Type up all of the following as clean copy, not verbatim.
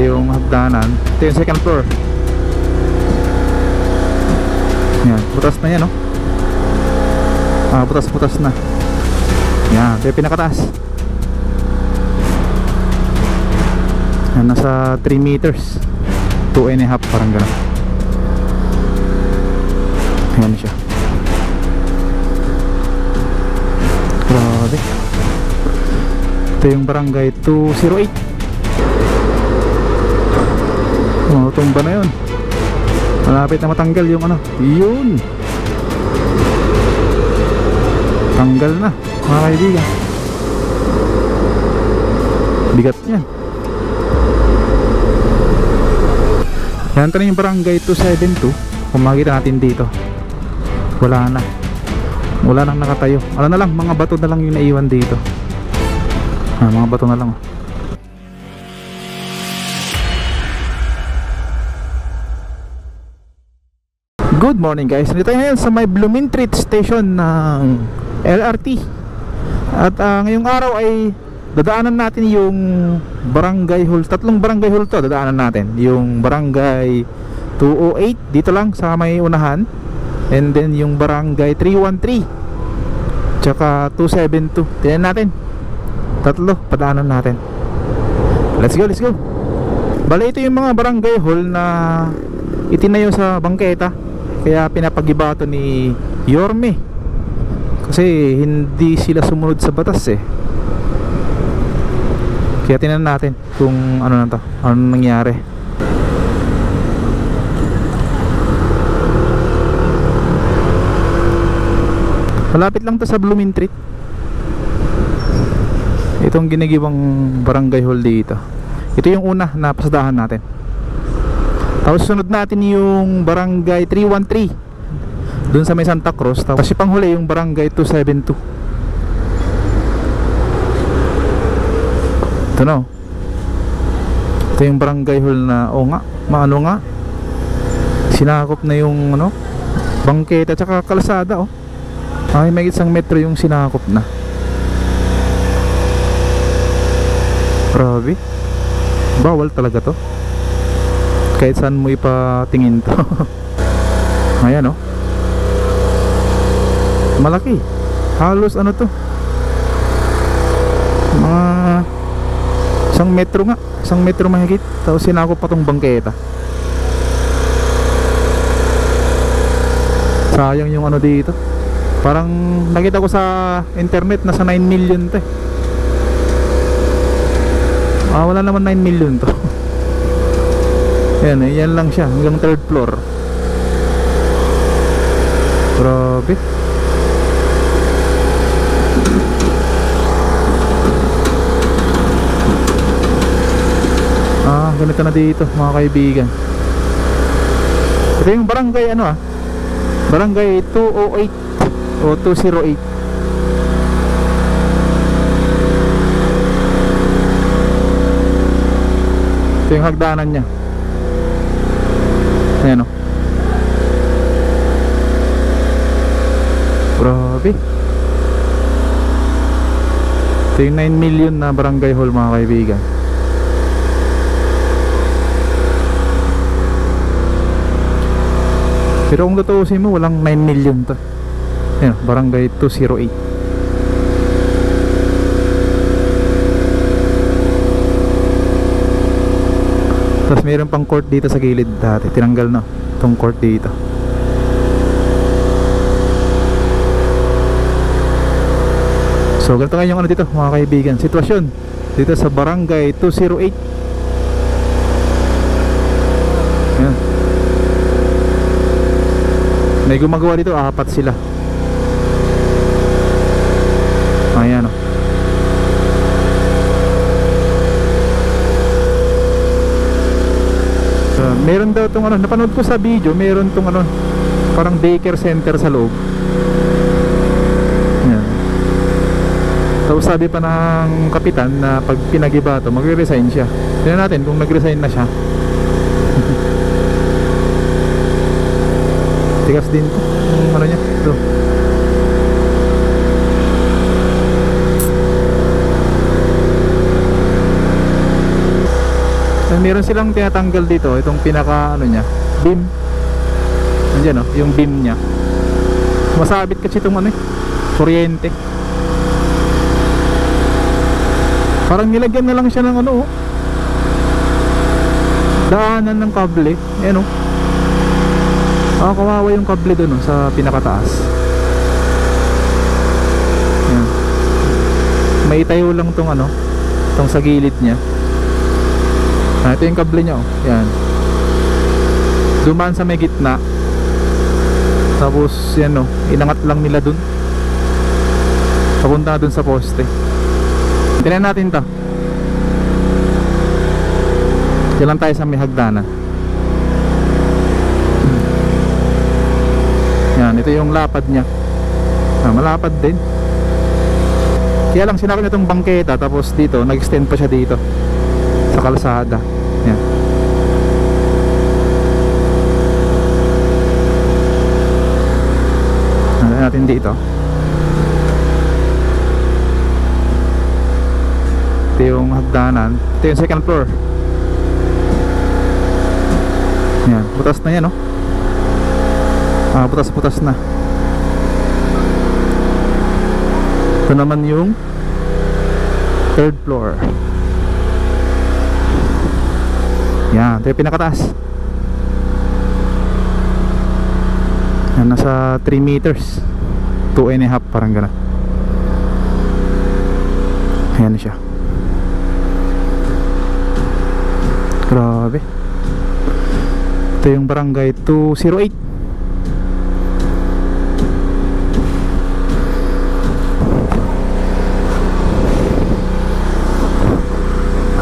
yung hagdanan. Ito yung second floor. Yan, butas na yan, no? Butas-butas na. Yan, ito yung pinakataas. Yan, nasa 3 meters, 2.5, parang gano'n. Ayan siya. Grabe. Ito yung barangay 208. Tumba na yun. Malapit na matanggal yung ano. Yun, tanggal na mga kaibigan. Bigat yan. Yan, ito na yung barangay 272. Kung makikita natin dito, wala na. Wala nang nakatayo. Ano na lang, mga bato na lang yung naiwan dito. Mga bato na lang. Good morning guys. Nandito tayo ngayon sa may Blumentritt station ng LRT. At ngayong araw ay dadaanan natin yung barangay hall. Tatlong barangay hall to dadaanan natin. Yung barangay 208 dito lang sa may unahan, and then yung barangay 313 tsaka 272. Tingnan natin. Tatlo padaanan natin. Let's go, let's go. Bale, ito yung mga barangay hall na itinayo sa bangketa. Kaya pinapagiba to ni Yorme kasi hindi sila sumunod sa batas eh. Kaya tingnan natin kung ano na to, ano nangyari. Malapit lang to sa Blumentritt. Itong ginagiwang barangay hall dito. Ito yung una na pasadahan natin. Tapos sunod natin yung barangay 313 dun sa may Santa Cruz. Tapos yung panghuli yung barangay 272. Ito na, ito yung barangay hall na nga, maano nga, sinakop na yung ano, bangketa tsaka kalsada. Ay, may isang metro yung sinakop na. Grabe, bawal talaga to. Kahit saan mo ipatingin to. Ayan, oh, malaki. Halos ano to, mga 1 metro nga, 1 metro mahigit. Tapos sinakop pa tong bangketa. Sayang yung ano dito. Parang nakita ko sa internet nasa 9 million to eh. Wala naman 9 million to. Yan, yan lang siya hanggang 3rd floor. Grabe. Ganito na dito mga kaibigan. Ito yung barangay ano barangay 208 o 208. Ito yung hagdanan nya. Ayan, oh. Grabe. Ito yung 9 million na barangay hall mga kaibigan. Pero kung tutuusin mo, walang 9 million to. Ayan, barangay 208. Tapos mayroon pang court dito sa gilid dati. Tinanggal na itong court dito. So ganito ngayon yung ano dito mga kaibigan, sitwasyon dito sa barangay 208. Ayan. May gumagawa dito, 4 sila. Ayan, oh. Meron daw tong ano, napanood ko sa video, meron tong ano, parang daycare center sa loob. Ayan. Tapos sabi pa ng kapitan na pag pinagiba to, magre-resign siya. Tingnan natin kung nag-resign na siya. Tigas din to, ano niya, ito. Meron silang tinatanggal dito, itong pinaka ano niya, beam. Nandiyan, oh, yung beam niya. Masabit kasi itong ano, kuryente. Parang nilagyan na lang siya ng ano, oh, daanan ng kable. Ayan, oh. Kawawa yung kable dun, oh, sa pinakataas. Ayan. May itayo lang tong ano, tong sa gilid niya. Ito yung kable niya, oh. Yan. Dumaan sa may gitna. Tapos yan, oh, inangat lang nila dun papunta dun sa poste. Tingnan natin to. Diyan lang tayo sa may hagdanan. Yan, ito yung lapad niya. Malapad din. Kaya lang sinakit niya itong bangketa, tapos dito nag-extend pa siya dito sa kalsada. Yan. Ano natin dito? Ito yung hagdanan. Ito yung second floor. Yan, butas na yan, oh. Butas-butas na. Ito naman yung third floor. Yan, ito yung pinakataas. Yan, nasa 3 meters, 2.5, parang gano'n. Ayan siya. Grabe. Ito yung barangay 208.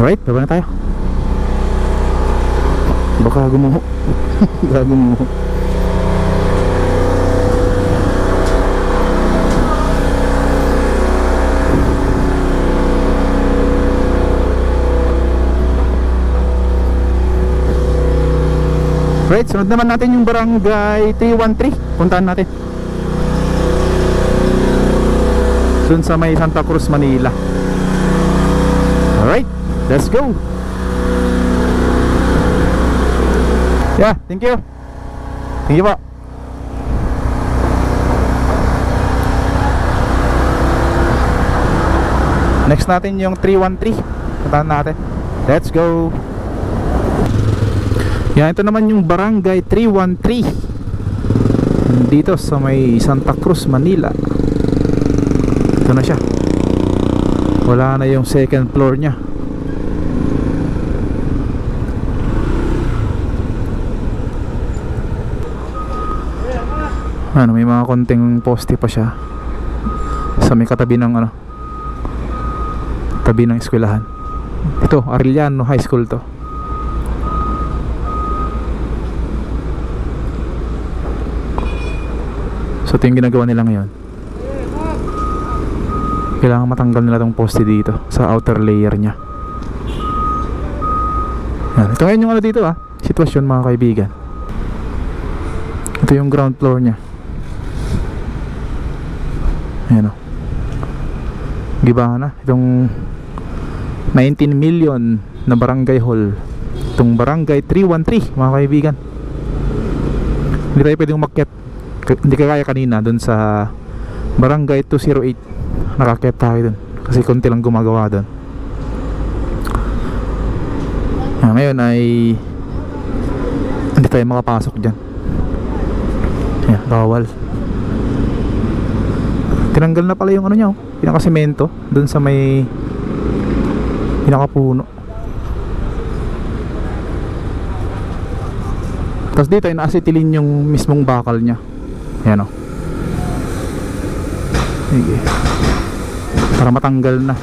Alright, baba na tayo. Baka gumuho. Baka gumuho. Right, sunod naman natin yung barangay 313. Puntahan natin dun sa may Santa Cruz, Manila. Alright, let's go. Yeah, thank you. Thank you po. Next natin yung 313. Puntahan natin. Let's go. Yan, ito naman yung barangay 313 dito sa may Santa Cruz, Manila. Ito na siya. Wala na yung second floor nya. Ano, may mga konting poste pa siya sa may katabi ng ano, tabi ng eskwelahan. Ito, Arellano High School to. So ito yung ginagawa nila ngayon. Kailangan matanggal nila tong poste dito sa outer layer nya. Yan. Ito ngayon yung ano dito, sitwasyon, mga kaibigan. Ito yung ground floor nya. Ayan, o. Giba na itong 19 million na barangay hall, itong barangay 313, mga kaibigan. Hindi tayo pwedeng umakyat, hindi kaya kanina dun sa barangay 208. Nakakyat tayo dun kasi konti lang gumagawa dun. Ngayon ay hindi tayo makapasok dyan. Ayan, bawal. Tinanggal na pala yung ano niya, pinakasemento dun sa may pinakapuno. Tapos dito ay naasetilin yung mismong bakal niya. Ayan, o. Sige, para matanggal na.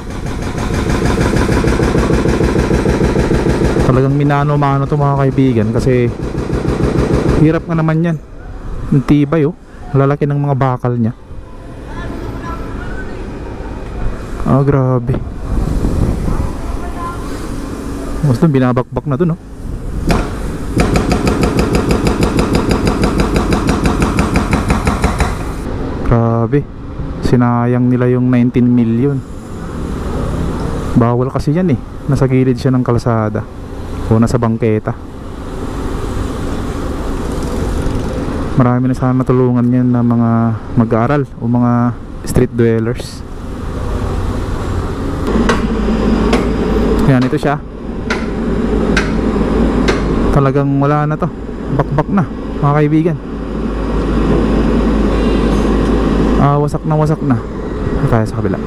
Talagang minano-mano to, mga kaibigan, kasi hirap nga naman yan. Ang tibay, lalaki ng mga bakal niya. Grabe. Mas dun, binabakbak na dun, Grabe. Sinayang nila yung 19 million. Bawal kasi yan, nasa gilid siya ng kalsada. o nasa bangketa. Marami na sana natulungan yan na mga mag-aaral o mga street dwellers. Yan, ito siya. Talagang wala na to, bakbak na mga kaibigan. Wasak na. Tayo sa kabila.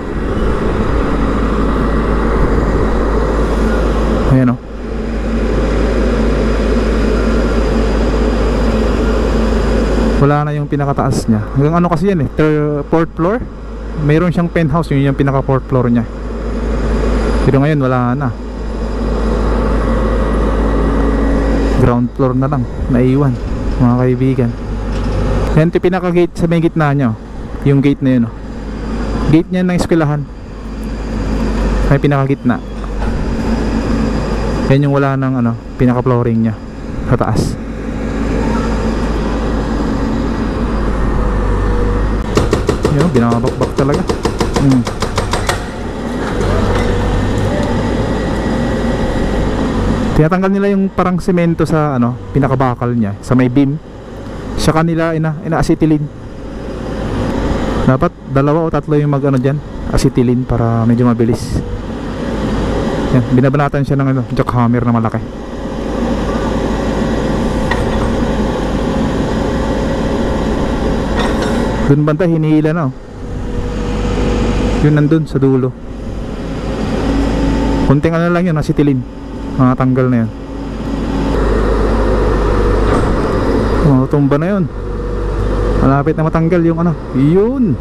Ayan o. Wala na yung pinakataas niya. Hanggang ano kasi yan eh, 4th floor. Mayroon siyang penthouse, yun yung pinaka 4th floor niya. Pero ngayon wala na. Ground floor na lang, naiwan mga kaibigan. Yan yung pinaka gate sa may gitna niya. Yung gate na yun oh. Gate niya ng eskwelahan. May pinaka gitna. Yan yung wala ng ano, pinaka flooring niya sa taas. Yun, binabakbak talaga. Tinatanggal nila yung parang semento sa ano, pinakabakal niya, sa may beam. Sa kanila ina-acetylene. Dapat 2 o 3 yung mag ano diyan, acetylene para medyo mabilis. Yan, binabanatan siya ng ano, jackhammer na malaki. Doon banda hinihila na oh. Yun nandun sa dulo. Kunting ano lang yun, acetylene. Tanggal na yan. Tumba na yun. Malapit na matanggal yung ano. Yun,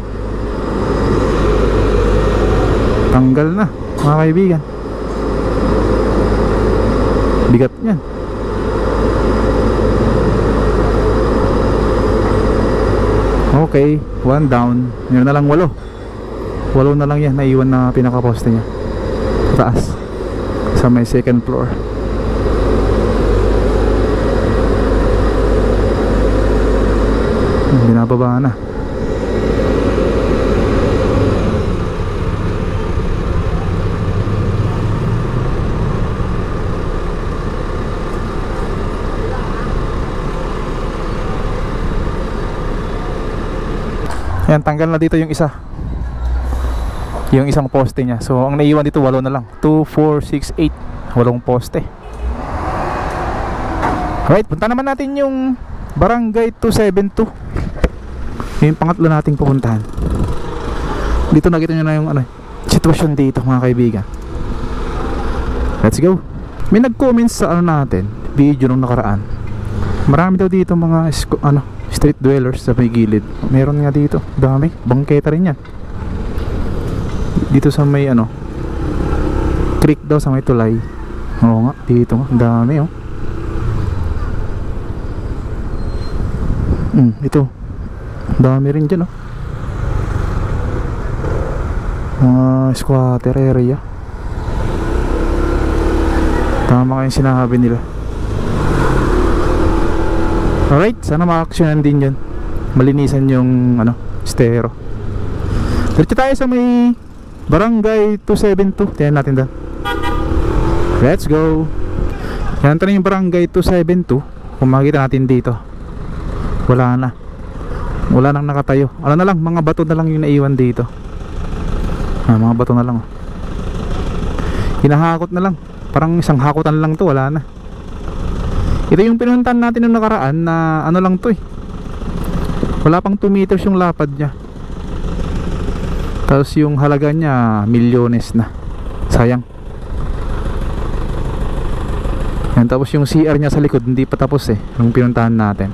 tanggal na mga kaibigan. Bigat yan. Okay, 1 down. Meron na lang 8 na lang yan, naiwan na pinakaposte niya taas sa may 2nd floor. Binababa na. Yan, tanggal na dito yung isa, yung isang poste niya. So ang naiwan dito 8 na lang. 2, 4, 6, 8, 8 poste. Alright, punta naman natin yung Barangay 272. Yung pangatlo nating pupuntahan. Dito nakita nyo na yung ano, sitwasyon dito mga kaibigan. Let's go. May nag-comment sa ano natin, video nung nakaraan. Marami daw dito mga street dwellers sa may gilid. Meron nga dito, dami, bangketa rin yan. Dito sa may ano, creek daw sa may tulay. Oo nga, dito nga, dami oh. Ito, dami rin dyan oh. Mga squatter area. Tama kayong sinabi nila. Alright, sana ma-actionan din yun. Malinisan yung ano, estero. Diretso tayo sa may Barangay 272. Tingnan natin doon. Let's go. Yan na yung Barangay 272. Kung makikita natin dito, wala na. Wala nang nakatayo. Ano na lang, mga bato na lang yung naiwan dito. Mga bato na lang. Hinahakot na lang. Parang isang hakutan lang to, wala na. Ito yung pinuntahan natin ng nakaraan na ano lang to eh. Wala pang 2 meters yung lapad niya. Tapos yung halaga niya milyones na. Sayang. Yan, tapos yung CR niya sa likod hindi pa tapos eh, yung pinuntahan natin.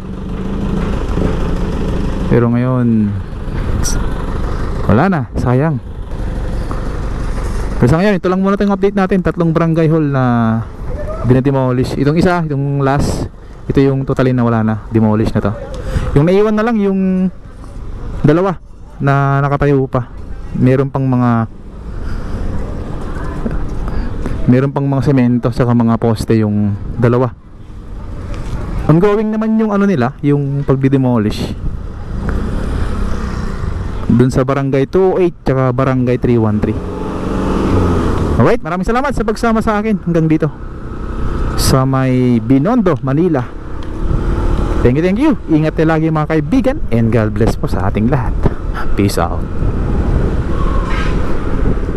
Pero ngayon wala na, sayang. Pero sa ngayon, ito lang muna tayong update natin. 3 barangay hall na dinademolish. Itong isa, itong last, ito yung totally na wala na, demolish na to. Yung naiwan na lang yung 2 na nakatayo pa. Meron pang mga semento saka mga poste yung 2. Ongoing naman yung ano nila, yung pagdi-demolish dun sa Barangay 208 tsaka Barangay 313. Alright, maraming salamat sa pagsama sa akin hanggang dito. sa may Binondo, Manila. Thank you. Ingat tayo lagi mga kaibigan, and God bless po sa ating lahat. Peace out.